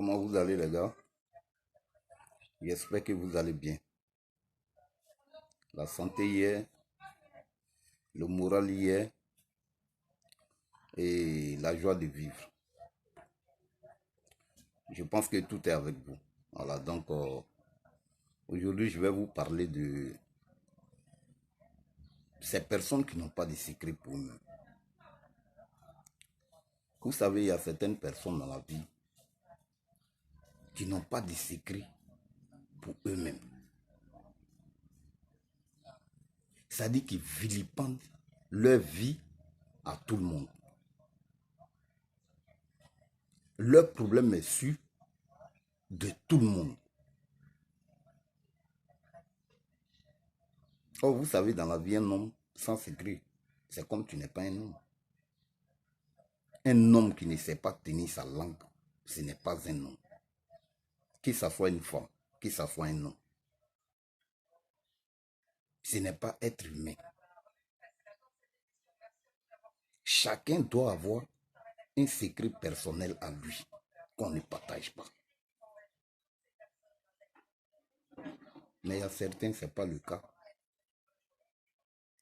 Comment vous allez les gars? J'espère que vous allez bien. La santé y est, le moral y est et la joie de vivre. Je pense que tout est avec vous. Voilà, donc aujourd'hui je vais vous parler de ces personnes qui n'ont pas de secret pour eux. Vous savez, il y a certaines personnes dans la vie qui n'ont pas de secret pour eux-mêmes. Ça dit qu'ils vilipendent leur vie à tout le monde. Leur problème est su de tout le monde. Oh, vous savez, dans la vie, un homme sans secret, c'est comme tu n'es pas un homme. Un homme qui ne sait pas tenir sa langue, ce n'est pas un homme. Que ce soit une femme, que ce soit un homme. Ce n'est pas être humain. Chacun doit avoir un secret personnel à lui qu'on ne partage pas. Mais il y a certains, ce n'est pas le cas.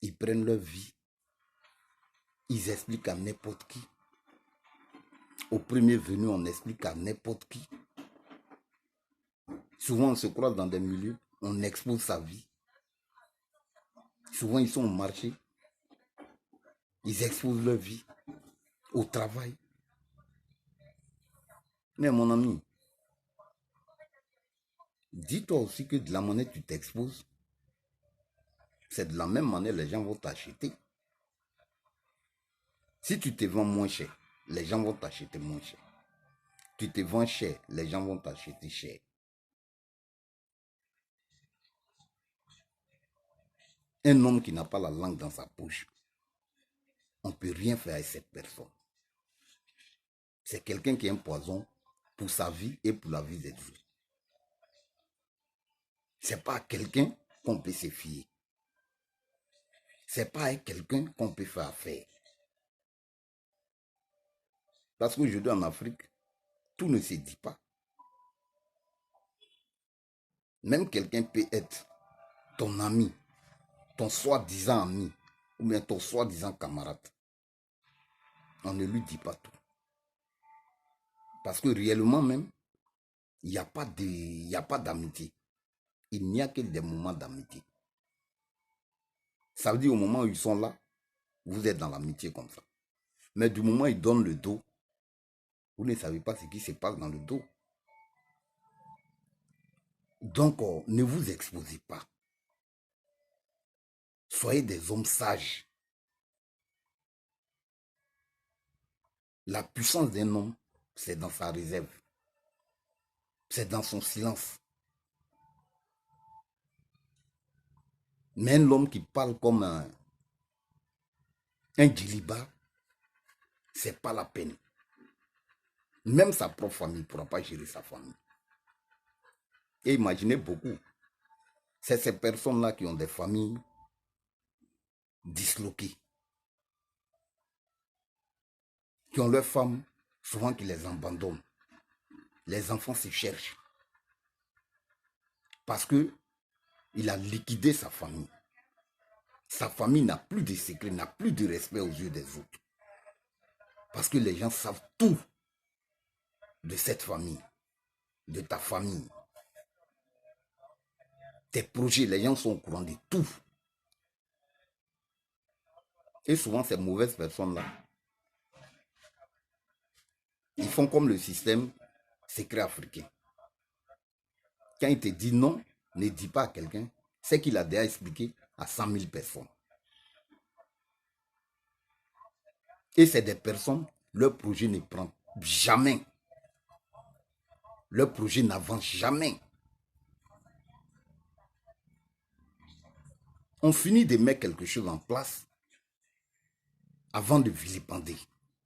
Ils prennent leur vie, ils expliquent à n'importe qui. Au premier venu, on explique à n'importe qui. Souvent, on se croise dans des milieux, on expose sa vie. Souvent, ils sont au marché, ils exposent leur vie, au travail. Mais mon ami, dis-toi aussi que de la monnaie tu t'exposes, c'est de la même manière les gens vont t'acheter. Si tu te vends moins cher, les gens vont t'acheter moins cher. Tu te vends cher, les gens vont t'acheter cher. Un homme qui n'a pas la langue dans sa poche, on ne peut rien faire avec cette personne. C'est quelqu'un qui est un poison pour sa vie et pour la vie des autres. C'est pas quelqu'un qu'on peut se fier. C'est pas avec quelqu'un qu'on peut faire affaire. Parce qu'aujourd'hui en Afrique, tout ne se dit pas. Même quelqu'un peut être ton ami, ton soi-disant ami, ou bien ton soi-disant camarade. On ne lui dit pas tout. Parce que réellement même, il n'y a pas d'amitié. Il n'y a que des moments d'amitié. Ça veut dire au moment où ils sont là, vous êtes dans l'amitié comme ça. Mais du moment où ils donnent le dos, vous ne savez pas ce qui se passe dans le dos. Donc, ne vous exposez pas. Soyez des hommes sages. La puissance d'un homme, c'est dans sa réserve. C'est dans son silence. Mais un homme qui parle comme un djiliba, c'est pas la peine. Même sa propre famille ne pourra pas gérer sa famille. Et imaginez beaucoup. C'est ces personnes-là qui ont des familles disloquées. Qui ont leurs femmes, souvent qui les abandonnent. Les enfants se cherchent. Parce qu'il a liquidé sa famille. Sa famille n'a plus de secret, n'a plus de respect aux yeux des autres. Parce que les gens savent tout de cette famille, de ta famille. Tes projets, les gens sont au courant de tout. Et souvent, ces mauvaises personnes-là, ils font comme le système secret africain. Quand il te dit non, ne dis pas à quelqu'un, c'est qu'il a déjà expliqué à 100 000 personnes. Et c'est des personnes, leur projet ne prend jamais. Leur projet n'avance jamais. On finit de mettre quelque chose en place avant de vilipender.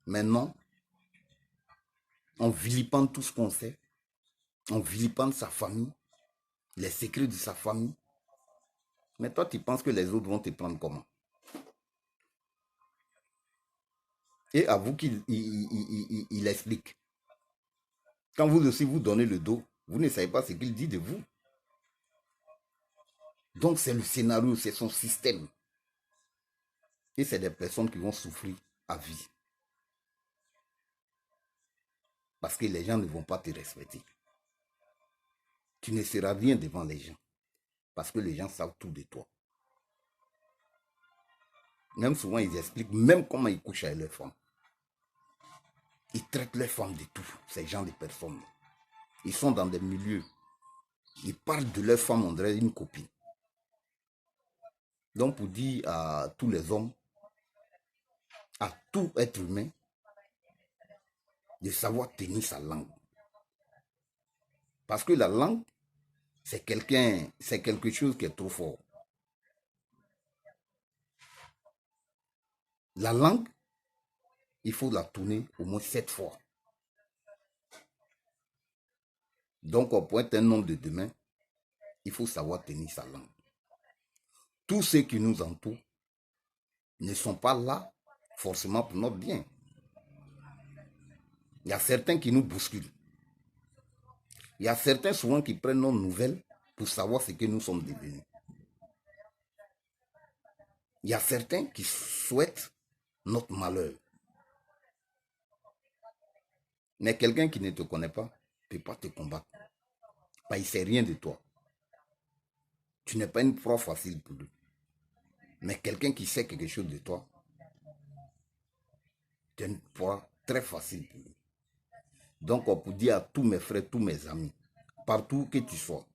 Maintenant, on vilipende tout ce qu'on sait. On vilipende sa famille, les secrets de sa famille. Mais toi, tu penses que les autres vont te prendre comment? Et avoue qu'il explique. Quand vous aussi vous donnez le dos, vous ne savez pas ce qu'il dit de vous. Donc c'est le scénario, c'est son système. Et c'est des personnes qui vont souffrir à vie. Parce que les gens ne vont pas te respecter. Tu ne seras rien devant les gens. Parce que les gens savent tout de toi. Même souvent, ils expliquent même comment ils couchent avec leurs femmes. Ils traitent leurs femmes de tout, ces gens de personnes. Ils sont dans des milieux. Ils parlent de leurs femmes, on dirait une copine. Donc, pour dire à tous les hommes, à tout être humain, de savoir tenir sa langue. Parce que la langue, c'est quelque chose qui est trop fort. La langue, il faut la tourner au moins 7 fois. Donc, pour être un homme de demain, il faut savoir tenir sa langue. Tous ceux qui nous entourent ne sont pas là forcément pour notre bien. Il y a certains qui nous bousculent. Il y a certains souvent qui prennent nos nouvelles pour savoir ce que nous sommes devenus. Il y a certains qui souhaitent notre malheur. Mais quelqu'un qui ne te connaît pas ne peut pas te combattre. Il ne sait rien de toi. Tu n'es pas une proie facile pour lui. Mais quelqu'un qui sait quelque chose de toi, tu es une proie très facile pour lui. Donc, on peut dire à tous mes frères, tous mes amis, partout que tu sois,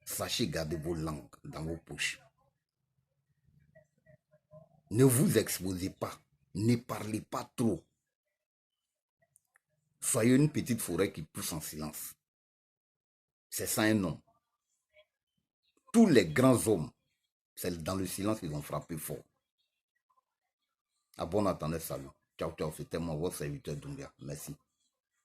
sachez garder vos langues dans vos poches. Ne vous exposez pas. Ne parlez pas trop. Soyez une petite forêt qui pousse en silence. C'est ça un homme. Tous les grands hommes, c'est dans le silence qu'ils ont frappé fort. À bon entendeur, salut. Ciao, ciao, c'était moi, votre serviteur Doumbia. Merci.